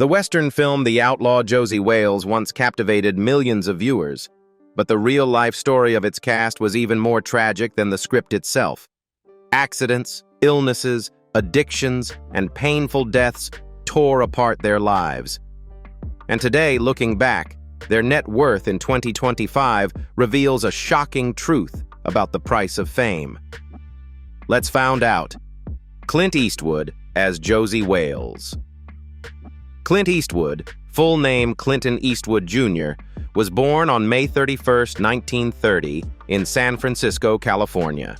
The Western film The Outlaw Josey once captivated millions of viewers, but the real-life story of its cast was even more tragic than the script itself. Accidents, illnesses, addictions, and painful deaths tore apart their lives. And today, looking back, their net worth in 2025 reveals a shocking truth about the price of fame. Let's find out. Clint Eastwood as Josey Wales. Clint Eastwood, full name Clinton Eastwood Jr., was born on May 31, 1930, in San Francisco, California.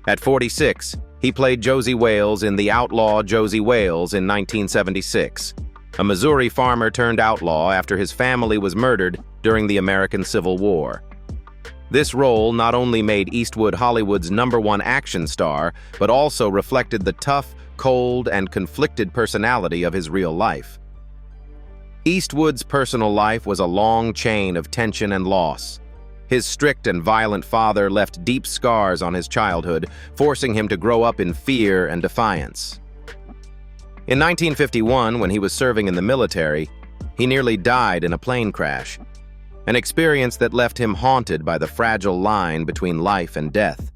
At 46, he played Josey Wales in The Outlaw Josey in 1976, a Missouri farmer turned outlaw after his family was murdered during the American Civil War. This role not only made Eastwood Hollywood's #1 action star, but also reflected the tough, cold, and conflicted personality of his real life. Eastwood's personal life was a long chain of tension and loss. His strict and violent father left deep scars on his childhood, forcing him to grow up in fear and defiance. In 1951, when he was serving in the military, he nearly died in a plane crash, an experience that left him haunted by the fragile line between life and death.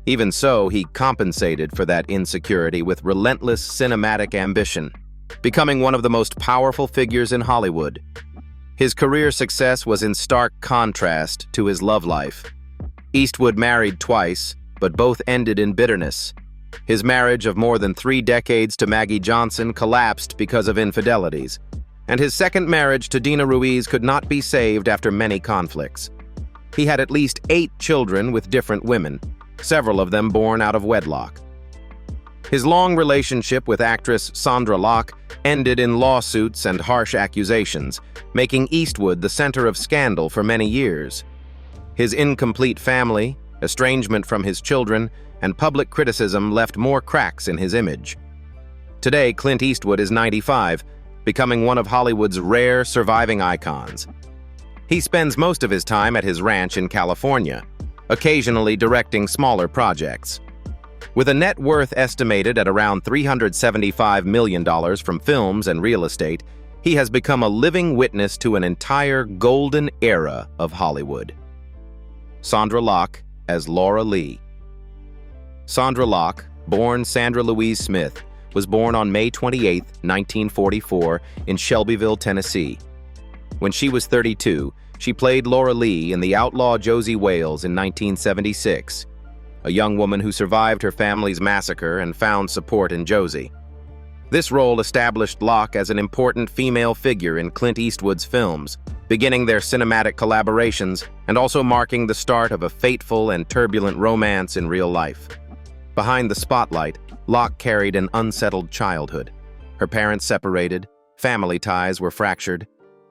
Even so, he compensated for that insecurity with relentless cinematic ambition, becoming one of the most powerful figures in Hollywood. His career success was in stark contrast to his love life. Eastwood married twice, but both ended in bitterness. His marriage of more than 3 decades to Maggie Johnson collapsed because of infidelities, and his second marriage to Dina Ruiz could not be saved after many conflicts. He had at least 8 children with different women, several of them born out of wedlock. His long relationship with actress Sondra Locke ended in lawsuits and harsh accusations, making Eastwood the center of scandal for many years. His incomplete family, estrangement from his children, and public criticism left more cracks in his image. Today, Clint Eastwood is 95, becoming one of Hollywood's rare surviving icons. He spends most of his time at his ranch in California, occasionally directing smaller projects. With a net worth estimated at around $375 million from films and real estate, he has become a living witness to an entire golden era of Hollywood. Sondra Locke as Laura Lee. Sondra Locke, born Sandra Louise Smith, was born on May 28, 1944, in Shelbyville, Tennessee. When she was 32, she played Laura Lee in The Outlaw Josey in 1976, a young woman who survived her family's massacre and found support in Josey. This role established Locke as an important female figure in Clint Eastwood's films, beginning their cinematic collaborations and also marking the start of a fateful and turbulent romance in real life. Behind the spotlight, Locke carried an unsettled childhood. Her parents separated, family ties were fractured,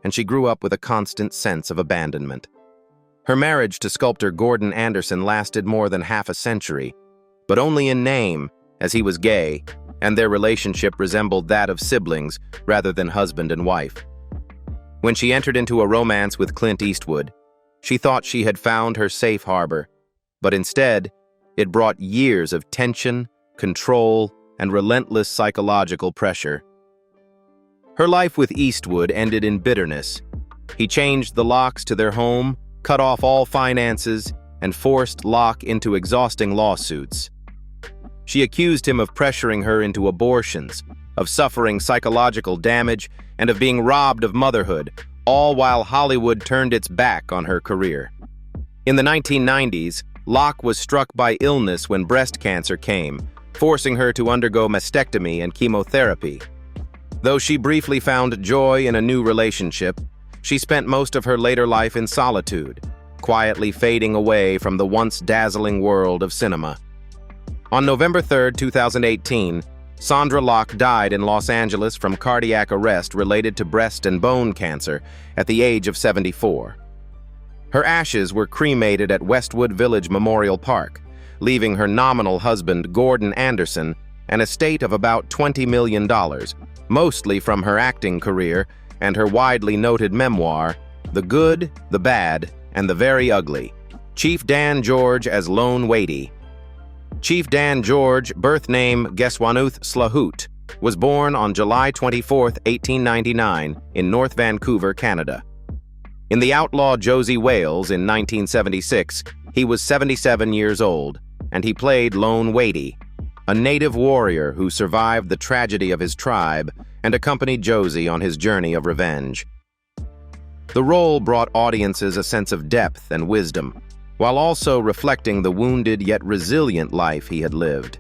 and she grew up with a constant sense of abandonment. Her marriage to sculptor Gordon Anderson lasted more than half a century, but only in name, as he was gay, and their relationship resembled that of siblings rather than husband and wife. When she entered into a romance with Clint Eastwood, she thought she had found her safe harbor, but instead, it brought years of tension, control, and relentless psychological pressure. Her life with Eastwood ended in bitterness. He changed the Lockes to their home, cut off all finances, and forced Locke into exhausting lawsuits. She accused him of pressuring her into abortions, of suffering psychological damage, and of being robbed of motherhood, all while Hollywood turned its back on her career. In the 1990s, Locke was struck by illness when breast cancer came, forcing her to undergo mastectomy and chemotherapy. Though she briefly found joy in a new relationship, she spent most of her later life in solitude, quietly fading away from the once dazzling world of cinema. On November 3, 2018, Sondra Locke died in Los Angeles from cardiac arrest related to breast and bone cancer at the age of 74. Her ashes were cremated at Westwood Village Memorial Park, leaving her nominal husband, Gordon Anderson, an estate of about $20 million, mostly from her acting career and her widely noted memoir, The Good, the Bad, and the Very Ugly, Chief Dan George as Lone Wadey. Chief Dan George, birth name Geswanuth Slahoot, was born on July 24, 1899, in North Vancouver, Canada. In the Outlaw Josey Wales in 1976, he was 77 years old, and he played Lone Wadey, a native warrior who survived the tragedy of his tribe and accompanied Josey on his journey of revenge. The role brought audiences a sense of depth and wisdom, while also reflecting the wounded yet resilient life he had lived.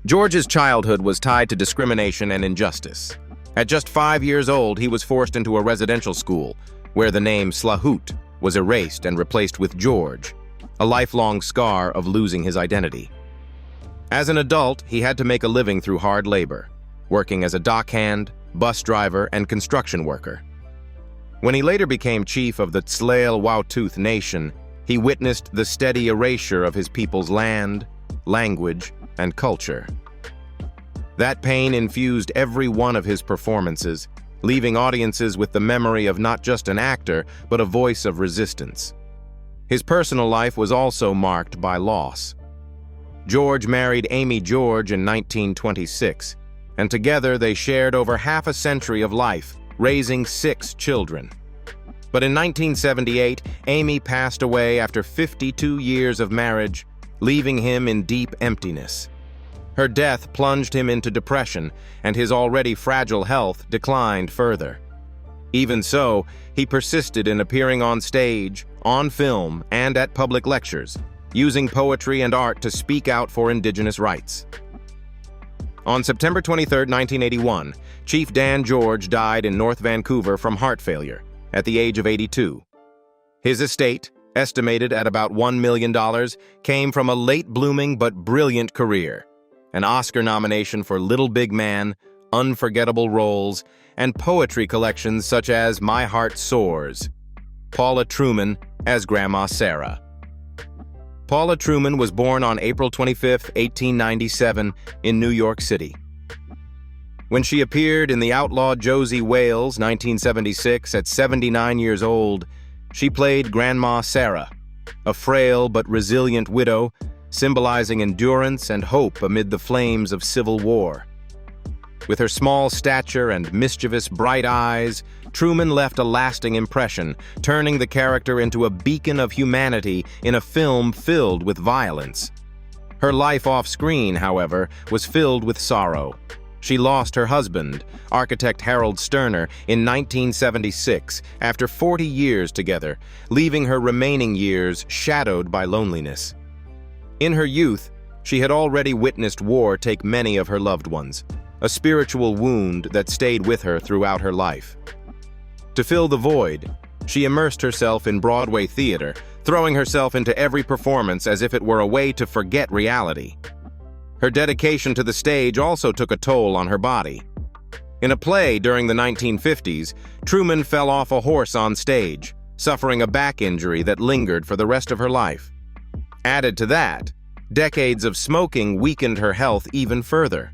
George's childhood was tied to discrimination and injustice. At just 5 years old, he was forced into a residential school, where the name Slahoot was erased and replaced with George, a lifelong scar of losing his identity. As an adult, he had to make a living through hard labor, working as a dockhand, bus driver, and construction worker. When he later became chief of the Tsleil-Waututh Nation, he witnessed the steady erasure of his people's land, language, and culture. That pain infused every one of his performances, leaving audiences with the memory of not just an actor, but a voice of resistance. His personal life was also marked by loss. George married Amy George in 1926, and together they shared over half a century of life, raising 6 children. But in 1978, Amy passed away after 52 years of marriage, leaving him in deep emptiness. Her death plunged him into depression, and his already fragile health declined further. Even so, he persisted in appearing on stage, on film, and at public lectures, using poetry and art to speak out for Indigenous rights. On September 23, 1981, Chief Dan George died in North Vancouver from heart failure at the age of 82. His estate, estimated at about $1 million, came from a late-blooming but brilliant career, an Oscar nomination for Little Big Man, unforgettable roles, and poetry collections such as My Heart Soars. Paula Truman as Grandma Sarah. Paula Truman was born on April 25, 1897, in New York City. When she appeared in the Outlaw Josey Wales, 1976, at 79 years old, she played Grandma Sarah, a frail but resilient widow, symbolizing endurance and hope amid the flames of civil war. With her small stature and mischievous bright eyes, Truman left a lasting impression, turning the character into a beacon of humanity in a film filled with violence. Her life off-screen, however, was filled with sorrow. She lost her husband, architect Harold Sterner, in 1976, after 40 years together, leaving her remaining years shadowed by loneliness. In her youth, she had already witnessed war take many of her loved ones, a spiritual wound that stayed with her throughout her life. To fill the void, she immersed herself in Broadway theater, throwing herself into every performance as if it were a way to forget reality. Her dedication to the stage also took a toll on her body. In a play during the 1950s, Truman fell off a horse on stage, suffering a back injury that lingered for the rest of her life. Added to that, decades of smoking weakened her health even further.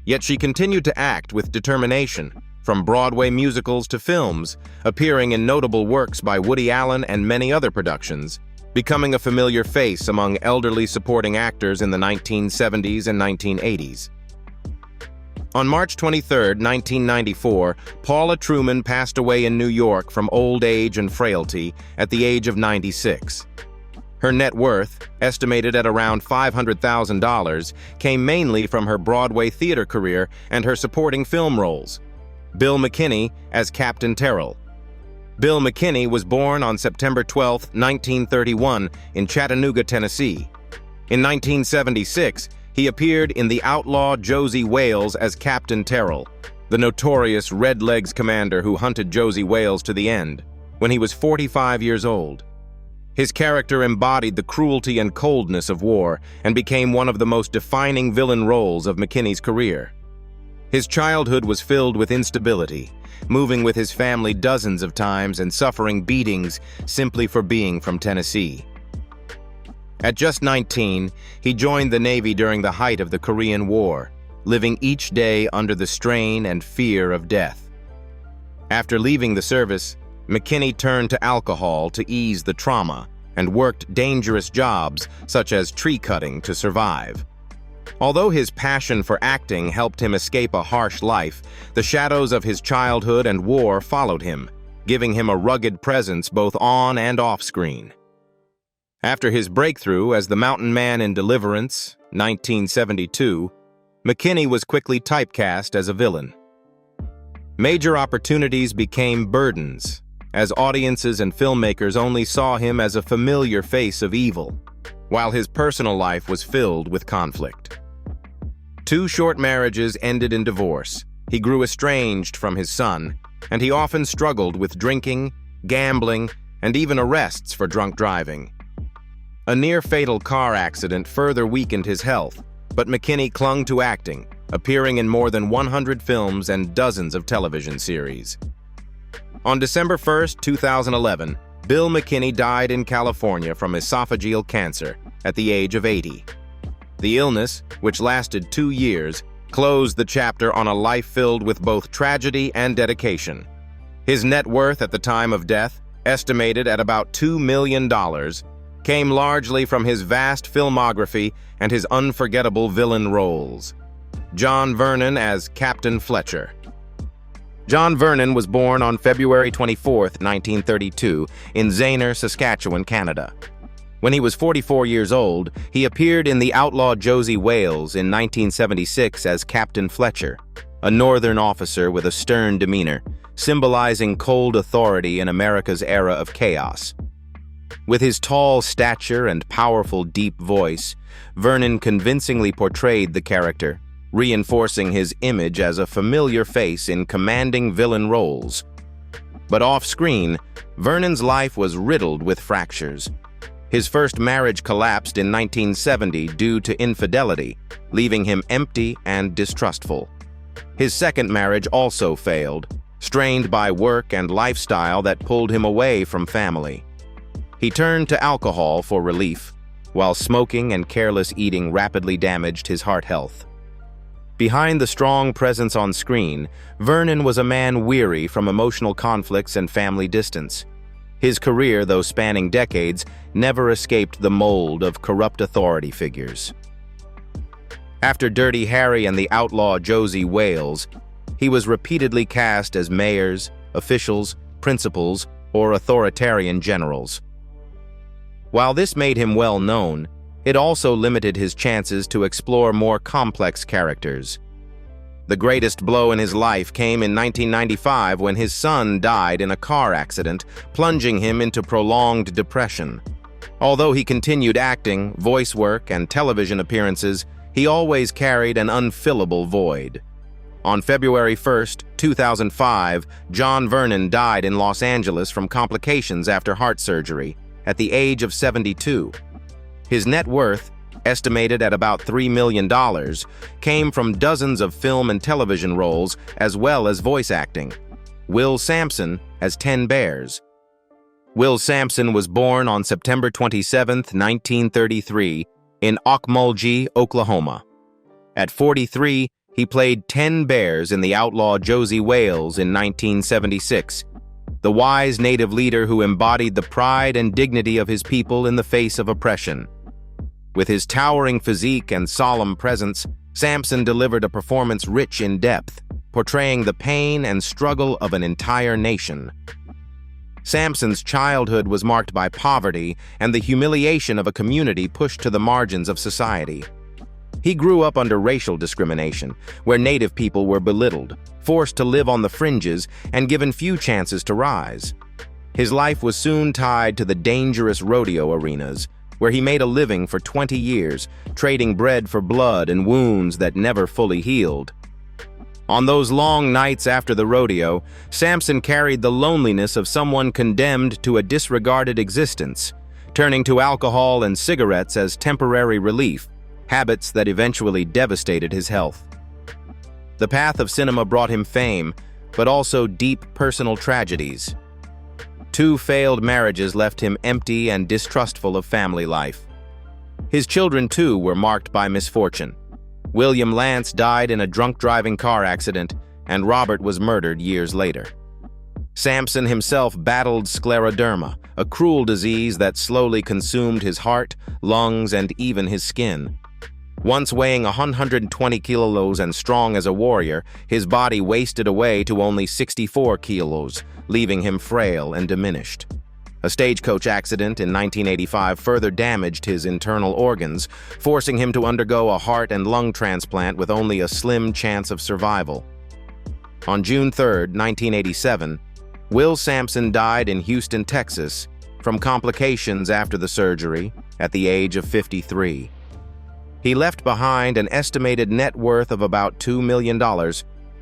Yet she continued to act with determination, from Broadway musicals to films, appearing in notable works by Woody Allen and many other productions, becoming a familiar face among elderly supporting actors in the 1970s and 1980s. On March 23, 1994, Paula Truman passed away in New York from old age and frailty at the age of 96. Her net worth, estimated at around $500,000, came mainly from her Broadway theater career and her supporting film roles. Bill McKinney as Captain Terrell. Bill McKinney was born on September 12, 1931, in Chattanooga, Tennessee. In 1976, he appeared in the Outlaw Josey Wales as Captain Terrell, the notorious Red Legs commander who hunted Josey Wales to the end, when he was 45 years old. His character embodied the cruelty and coldness of war and became one of the most defining villain roles of McKinney's career. His childhood was filled with instability, moving with his family dozens of times and suffering beatings simply for being from Tennessee. At just 19, he joined the Navy during the height of the Korean War, living each day under the strain and fear of death. After leaving the service, McKinney turned to alcohol to ease the trauma and worked dangerous jobs such as tree cutting to survive. Although his passion for acting helped him escape a harsh life, the shadows of his childhood and war followed him, giving him a rugged presence both on and off screen. After his breakthrough as the Mountain Man in Deliverance, 1972, McKinney was quickly typecast as a villain. Major opportunities became burdens, as audiences and filmmakers only saw him as a familiar face of evil, while his personal life was filled with conflict. 2 short marriages ended in divorce. He grew estranged from his son, and he often struggled with drinking, gambling, and even arrests for drunk driving. A near-fatal car accident further weakened his health, but McKinney clung to acting, appearing in more than 100 films and dozens of television series. On December 1, 2011, Bill McKinney died in California from esophageal cancer at the age of 80. The illness, which lasted 2 years, closed the chapter on a life filled with both tragedy and dedication. His net worth at the time of death, estimated at about $2 million, came largely from his vast filmography and his unforgettable villain roles. John Vernon as Captain Fletcher. John Vernon was born on February 24, 1932, in Zaner, Saskatchewan, Canada. When he was 44 years old, he appeared in the Outlaw Josey Wales in 1976 as Captain Fletcher, a northern officer with a stern demeanor, symbolizing cold authority in America's era of chaos. With his tall stature and powerful, deep voice, Vernon convincingly portrayed the character, reinforcing his image as a familiar face in commanding villain roles. But off-screen, Vernon's life was riddled with fractures. His first marriage collapsed in 1970 due to infidelity, leaving him empty and distrustful. His second marriage also failed, strained by work and lifestyle that pulled him away from family. He turned to alcohol for relief, while smoking and careless eating rapidly damaged his heart health. Behind the strong presence on screen, Vernon was a man weary from emotional conflicts and family distance. His career, though spanning decades, never escaped the mold of corrupt authority figures. After Dirty Harry and the Outlaw Josey Wales, he was repeatedly cast as mayors, officials, principals, or authoritarian generals. While this made him well known, it also limited his chances to explore more complex characters. The greatest blow in his life came in 1995 when his son died in a car accident, plunging him into prolonged depression. Although he continued acting, voice work, and television appearances, he always carried an unfillable void. On February 1, 2005, John Vernon died in Los Angeles from complications after heart surgery, at the age of 72. His net worth, estimated at about $3 million, came from dozens of film and television roles as well as voice acting. Will Sampson as 10 Bears. Will Sampson was born on September 27, 1933, in Okmulgee, Oklahoma. At 43, he played 10 Bears in the Outlaw Josey Wales in 1976, the wise native leader who embodied the pride and dignity of his people in the face of oppression. With his towering physique and solemn presence, Sampson delivered a performance rich in depth, portraying the pain and struggle of an entire nation. Sampson's childhood was marked by poverty and the humiliation of a community pushed to the margins of society. He grew up under racial discrimination, where Native people were belittled, forced to live on the fringes, and given few chances to rise. His life was soon tied to the dangerous rodeo arenas, where he made a living for 20 years, trading bread for blood and wounds that never fully healed. On those long nights after the rodeo, Sampson carried the loneliness of someone condemned to a disregarded existence, turning to alcohol and cigarettes as temporary relief, habits that eventually devastated his health. The path of cinema brought him fame, but also deep personal tragedies. 2 failed marriages left him empty and distrustful of family life. His children, too, were marked by misfortune. William Lance died in a drunk driving car accident, and Robert was murdered years later. Sampson himself battled scleroderma, a cruel disease that slowly consumed his heart, lungs, and even his skin. Once weighing 120 kilos and strong as a warrior, his body wasted away to only 64 kilos, leaving him frail and diminished. A stagecoach accident in 1985 further damaged his internal organs, forcing him to undergo a heart and lung transplant with only a slim chance of survival. On June 3, 1987, Will Sampson died in Houston, Texas, from complications after the surgery at the age of 53. He left behind an estimated net worth of about $2 million,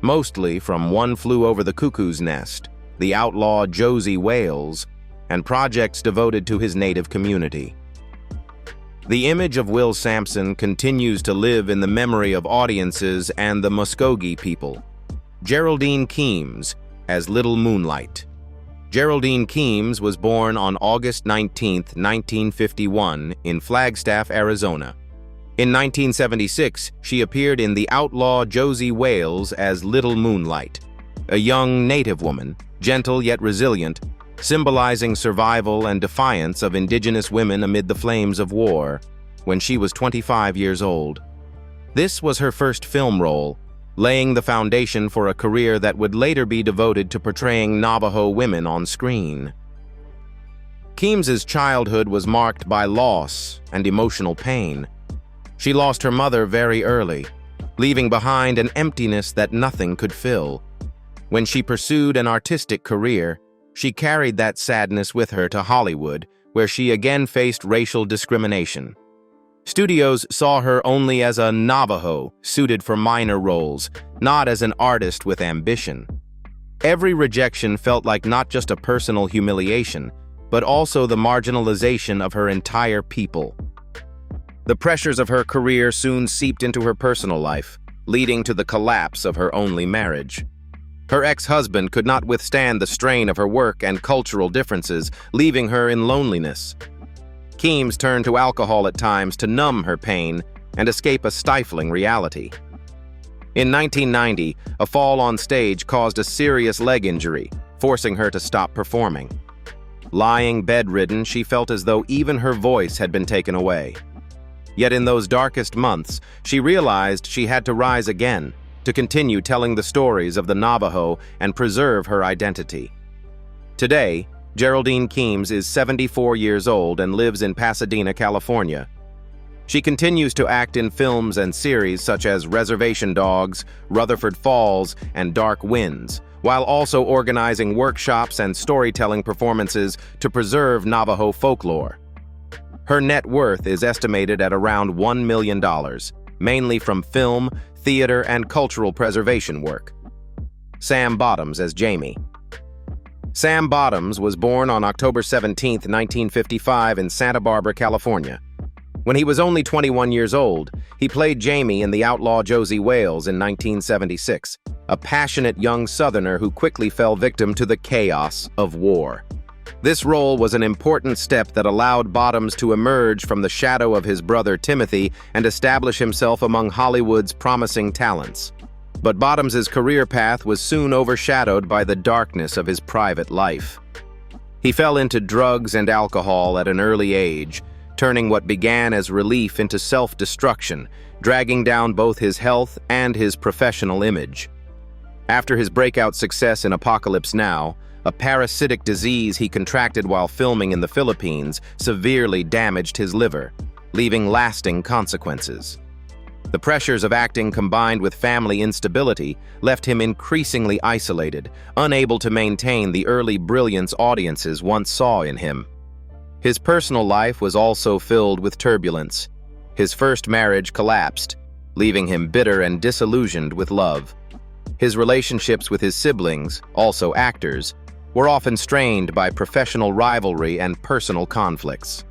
mostly from One Flew Over the Cuckoo's Nest, the Outlaw Josey whales, and projects devoted to his native community. The image of Will Sampson continues to live in the memory of audiences and the Muskogee people. Geraldine Keems as Little Moonlight. Geraldine Keems was born on August 19, 1951, in Flagstaff, Arizona. In 1976, she appeared in the Outlaw Josey whales as Little Moonlight, a young native woman, gentle yet resilient, symbolizing survival and defiance of indigenous women amid the flames of war, when she was 25 years old. This was her first film role, laying the foundation for a career that would later be devoted to portraying Navajo women on screen. Keems's childhood was marked by loss and emotional pain. She lost her mother very early, leaving behind an emptiness that nothing could fill. When she pursued an artistic career, she carried that sadness with her to Hollywood, where she again faced racial discrimination. Studios saw her only as a Navajo suited for minor roles, not as an artist with ambition. Every rejection felt like not just a personal humiliation, but also the marginalization of her entire people. The pressures of her career soon seeped into her personal life, leading to the collapse of her only marriage. Her ex-husband could not withstand the strain of her work and cultural differences, leaving her in loneliness. Keems turned to alcohol at times to numb her pain and escape a stifling reality. In 1990, a fall on stage caused a serious leg injury, forcing her to stop performing. Lying bedridden, she felt as though even her voice had been taken away. Yet in those darkest months, she realized she had to rise again, to continue telling the stories of the Navajo and preserve her identity. Today, Geraldine Keems is 74 years old and lives in Pasadena, California. She continues to act in films and series such as Reservation Dogs, Rutherford Falls, and Dark Winds, while also organizing workshops and storytelling performances to preserve Navajo folklore. Her net worth is estimated at around $1 million, mainly from film, theater, and cultural preservation work. Sam Bottoms as Jamie. Sam Bottoms was born on October 17, 1955 in Santa Barbara, California. When he was only 21 years old, he played Jamie in the Outlaw Josey whales in 1976, a passionate young Southerner who quickly fell victim to the chaos of war. This role was an important step that allowed Bottoms to emerge from the shadow of his brother Timothy and establish himself among Hollywood's promising talents. But Bottoms's career path was soon overshadowed by the darkness of his private life. He fell into drugs and alcohol at an early age, turning what began as relief into self-destruction, dragging down both his health and his professional image. After his breakout success in Apocalypse Now, a parasitic disease he contracted while filming in the Philippines severely damaged his liver, leaving lasting consequences. The pressures of acting combined with family instability left him increasingly isolated, unable to maintain the early brilliance audiences once saw in him. His personal life was also filled with turbulence. His first marriage collapsed, leaving him bitter and disillusioned with love. His relationships with his siblings, also actors, were often strained by professional rivalry and personal conflicts.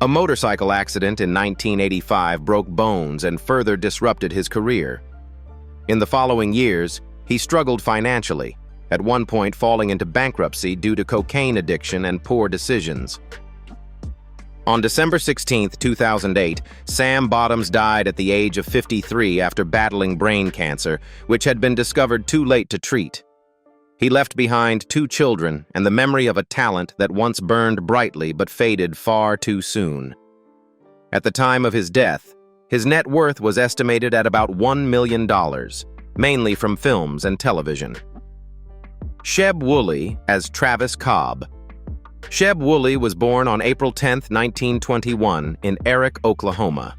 A motorcycle accident in 1985 broke bones and further disrupted his career. In the following years, he struggled financially, at one point falling into bankruptcy due to cocaine addiction and poor decisions. On December 16, 2008, Sam Bottoms died at the age of 53 after battling brain cancer, which had been discovered too late to treat. He left behind 2 children and the memory of a talent that once burned brightly but faded far too soon. At the time of his death, His net worth was estimated at about $1 million, mainly from films and television. Sheb Woolly as Travis Cobb. Sheb Woolly was born on April 10, 1921, in Erick, Oklahoma.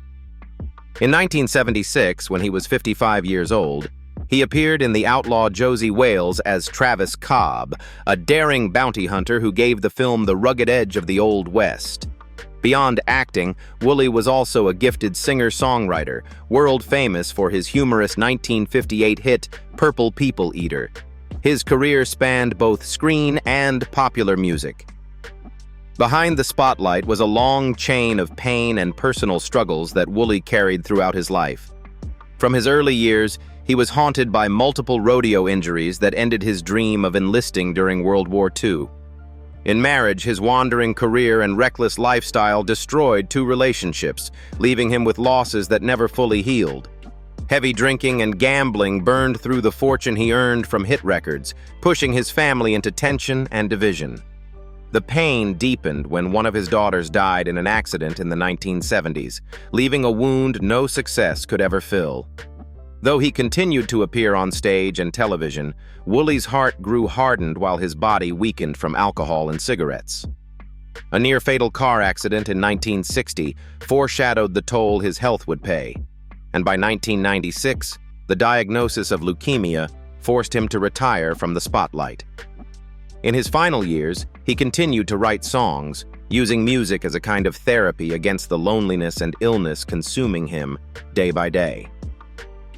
In 1976, when he was 55 years old, he appeared in the Outlaw Josey Wales as Travis Cobb, a daring bounty hunter who gave the film the rugged edge of the Old West. Beyond acting, Woolly was also a gifted singer-songwriter, world-famous for his humorous 1958 hit, Purple People Eater. His career spanned both screen and popular music. Behind the spotlight was a long chain of pain and personal struggles that Woolly carried throughout his life. From his early years, he was haunted by multiple rodeo injuries that ended his dream of enlisting during World War II. In marriage, his wandering career and reckless lifestyle destroyed 2 relationships, leaving him with losses that never fully healed. Heavy drinking and gambling burned through the fortune he earned from hit records, pushing his family into tension and division. The pain deepened when one of his daughters died in an accident in the 1970s, leaving a wound no success could ever fill. Though he continued to appear on stage and television, Woolly's heart grew hardened while his body weakened from alcohol and cigarettes. A near-fatal car accident in 1960 foreshadowed the toll his health would pay, and by 1996, the diagnosis of leukemia forced him to retire from the spotlight. In his final years, he continued to write songs, using music as a kind of therapy against the loneliness and illness consuming him day by day.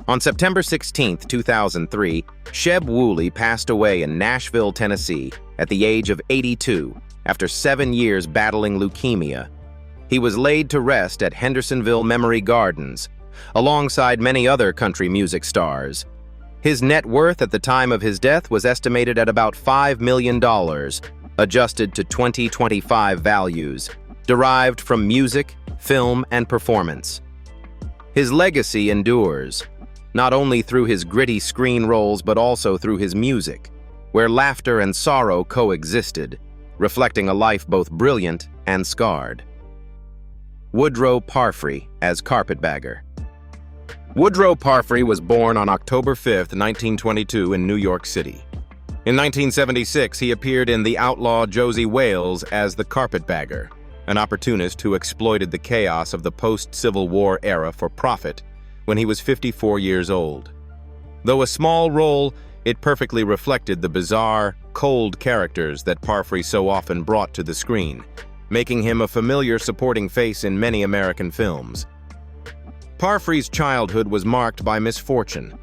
On September 16, 2003, Sheb Woolly passed away in Nashville, Tennessee, at the age of 82, after 7 years battling leukemia. He was laid to rest at Hendersonville Memory Gardens, alongside many other country music stars. His net worth at the time of his death was estimated at about $5 million, adjusted to 2025 values, derived from music, film, and performance. His legacy endures, not only through his gritty screen roles but also through his music, where laughter and sorrow coexisted, reflecting a life both brilliant and scarred. Woodrow Parfrey as Carpetbagger. Woodrow Parfrey was born on October 5, 1922 in New York City. In 1976, he appeared in the Outlaw Josey Wales as the Carpetbagger, an opportunist who exploited the chaos of the post-Civil War era for profit when he was 54 years old. Though a small role, it perfectly reflected the bizarre, cold characters that Parfrey so often brought to the screen, making him a familiar supporting face in many American films. Parfrey's childhood was marked by misfortune.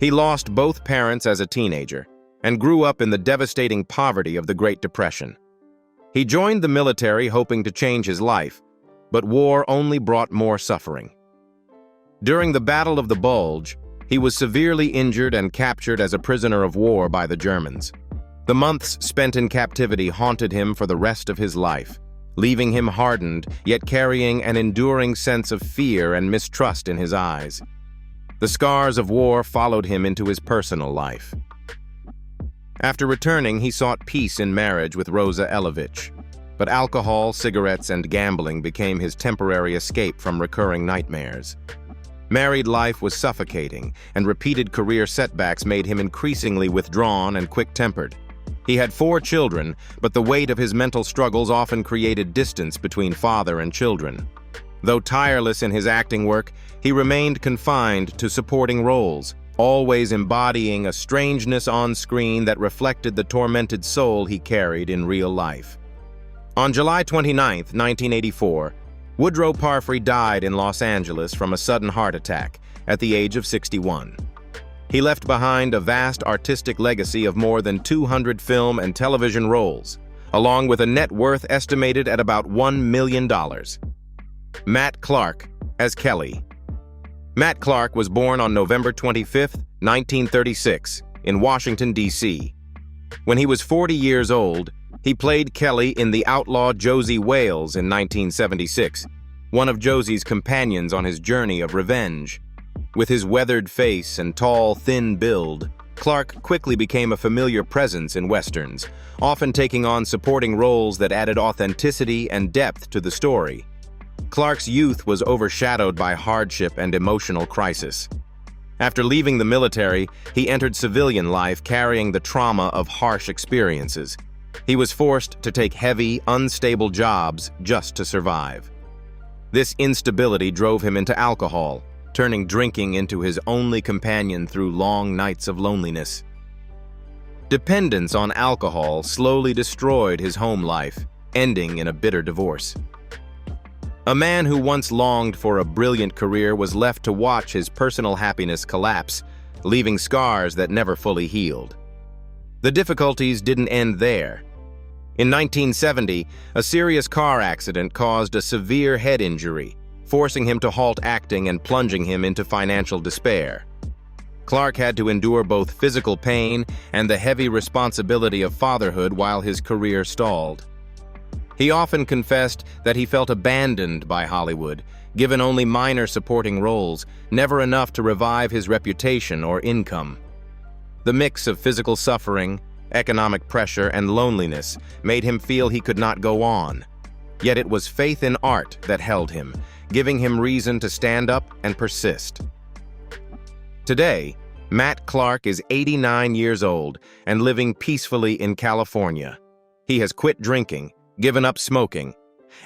He lost both parents as a teenager and grew up in the devastating poverty of the Great Depression. He joined the military hoping to change his life, but war only brought more suffering. During the Battle of the Bulge, he was severely injured and captured as a prisoner of war by the Germans. The months spent in captivity haunted him for the rest of his life, leaving him hardened, yet carrying an enduring sense of fear and mistrust in his eyes. The scars of war followed him into his personal life. After returning, he sought peace in marriage with Rosa Elovich, but alcohol, cigarettes, and gambling became his temporary escape from recurring nightmares. Married life was suffocating, and repeated career setbacks made him increasingly withdrawn and quick-tempered. He had 4 children, but the weight of his mental struggles often created distance between father and children. Though tireless in his acting work, he remained confined to supporting roles, always embodying a strangeness on screen that reflected the tormented soul he carried in real life. On July 29, 1984, Woodrow Parfrey died in Los Angeles from a sudden heart attack at the age of 61. He left behind a vast artistic legacy of more than 200 film and television roles, along with a net worth estimated at about $1 million. Matt Clark as Kelly. Matt Clark was born on November 25, 1936, in Washington, D.C. When he was 40 years old, he played Kelly in the Outlaw Josey Wales in 1976, one of Josey's companions on his journey of revenge. With his weathered face and tall, thin build, Clark quickly became a familiar presence in westerns, often taking on supporting roles that added authenticity and depth to the story. Clark's youth was overshadowed by hardship and emotional crisis. After leaving the military, he entered civilian life carrying the trauma of harsh experiences. He was forced to take heavy, unstable jobs just to survive. This instability drove him into alcohol, turning drinking into his only companion through long nights of loneliness. Dependence on alcohol slowly destroyed his home life, ending in a bitter divorce. A man who once longed for a brilliant career was left to watch his personal happiness collapse, leaving scars that never fully healed. The difficulties didn't end there. In 1970, a serious car accident caused a severe head injury, forcing him to halt acting and plunging him into financial despair. Clark had to endure both physical pain and the heavy responsibility of fatherhood while his career stalled. He often confessed that he felt abandoned by Hollywood, given only minor supporting roles, never enough to revive his reputation or income. The mix of physical suffering, economic pressure, and loneliness made him feel he could not go on. Yet it was faith in art that held him, giving him reason to stand up and persist. Today, Matt Clark is 89 years old and living peacefully in California. He has quit drinking, given up smoking,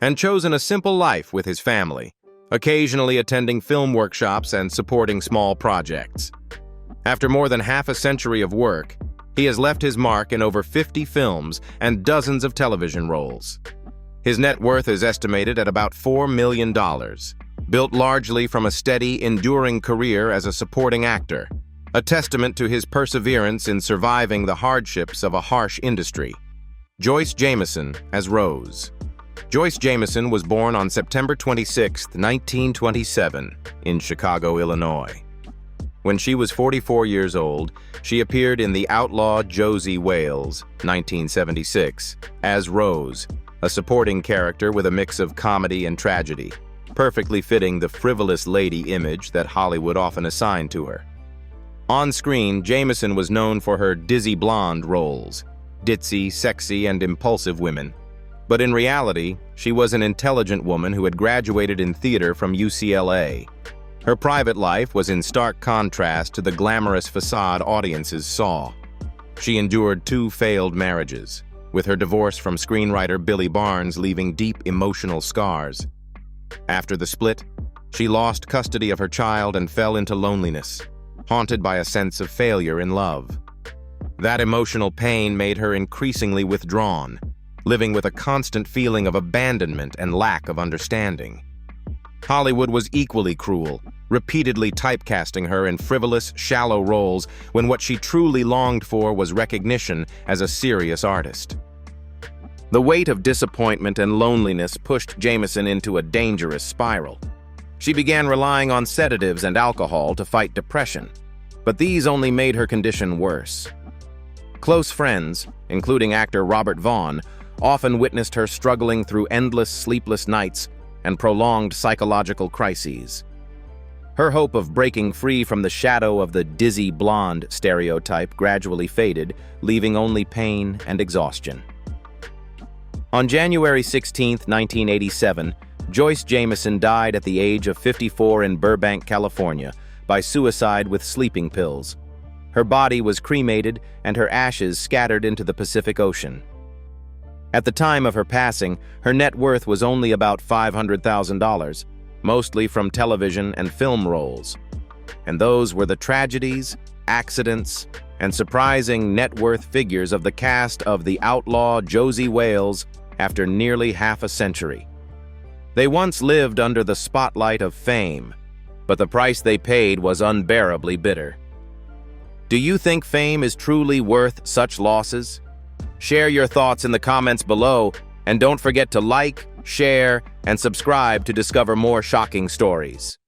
and chosen a simple life with his family, occasionally attending film workshops and supporting small projects. After more than half a century of work, he has left his mark in over 50 films and dozens of television roles. His net worth is estimated at about $4 million, built largely from a steady, enduring career as a supporting actor, a testament to his perseverance in surviving the hardships of a harsh industry. Joyce Jameson as Rose. Joyce Jameson was born on September 26, 1927, in Chicago, Illinois. When she was 44 years old, she appeared in the Outlaw Josey, Wales, 1976, as Rose, a supporting character with a mix of comedy and tragedy, perfectly fitting the frivolous lady image that Hollywood often assigned to her. On screen, Jameson was known for her dizzy blonde roles, ditzy, sexy, and impulsive women. But in reality, she was an intelligent woman who had graduated in theater from UCLA. Her private life was in stark contrast to the glamorous facade audiences saw. She endured 2 failed marriages, with her divorce from screenwriter Billy Barnes leaving deep emotional scars. After the split, she lost custody of her child and fell into loneliness, haunted by a sense of failure in love. That emotional pain made her increasingly withdrawn, living with a constant feeling of abandonment and lack of understanding. Hollywood was equally cruel, repeatedly typecasting her in frivolous, shallow roles when what she truly longed for was recognition as a serious artist. The weight of disappointment and loneliness pushed Jameson into a dangerous spiral. She began relying on sedatives and alcohol to fight depression, but these only made her condition worse. Close friends, including actor Robert Vaughn, often witnessed her struggling through endless sleepless nights and prolonged psychological crises. Her hope of breaking free from the shadow of the dizzy blonde stereotype gradually faded, leaving only pain and exhaustion. On January 16, 1987, Joyce Jameson died at the age of 54 in Burbank, California, by suicide with sleeping pills. Her body was cremated and her ashes scattered into the Pacific Ocean. At the time of her passing, her net worth was only about $500,000, mostly from television and film roles. And those were the tragedies, accidents, and surprising net worth figures of the cast of The Outlaw Josey Wales after nearly half a century. They once lived under the spotlight of fame, but the price they paid was unbearably bitter. Do you think fame is truly worth such losses? Share your thoughts in the comments below, and don't forget to like, share, and subscribe to discover more shocking stories.